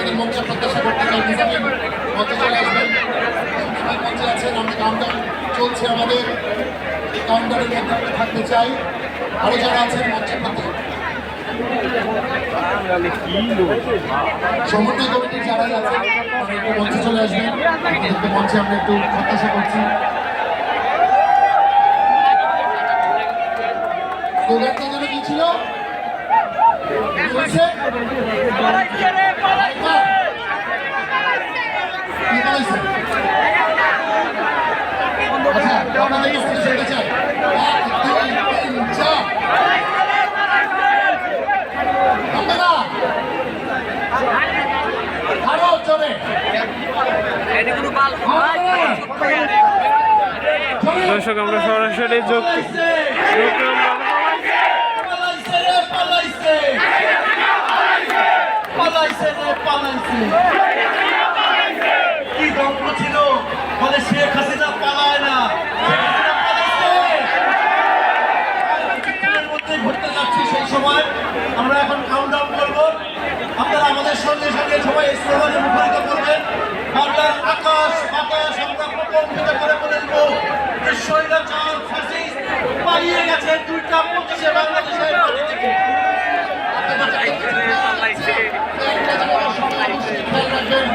আপনাদের মঞ্চে প্রত্যাশা করতে চাই নিজামী মঞ্চে চলে আসবেন। মঞ্চে আছেন, আমরা কাউন্টার চলছে আমাদের, এই কাউন্টারের মধ্যে আমরা থাকতে চাই। আরো যারা আছেন মঞ্চের মধ্যে সমন্বয় কমিটির যারা আছেন একটু মঞ্চে চলে আসবেন। আপনাদেরকে মঞ্চে আমরা একটু প্রত্যাশা করছি। স্লোগানটা যেন কি ছিল? আচ্ছা, আপনাদের কাছে শুনতে চাই। 1, 2, 3, 4 আমরা আরো জোরে দর্শক আমরা সরাসরি যোগ কি গল্প ছিল বলে শেখ হাসিনা পালায় না, মধ্যে ঘুরতে যাচ্ছি। সেই সময় আমরা এখন কাউন্টডাউন করবো। আপনারা আমাদের সঙ্গে সঙ্গে সবাই স্লোগানে মুখরিত করবেন। বাংলার আকাশ বাতাস আমরা প্রকম্পিত করে বলবো যে স্বৈরাচার ফ্যাসিস্ট পালিয়ে গেছে 2টা 25-এ বাংলাদেশের মাটি থেকে। রাখবেন।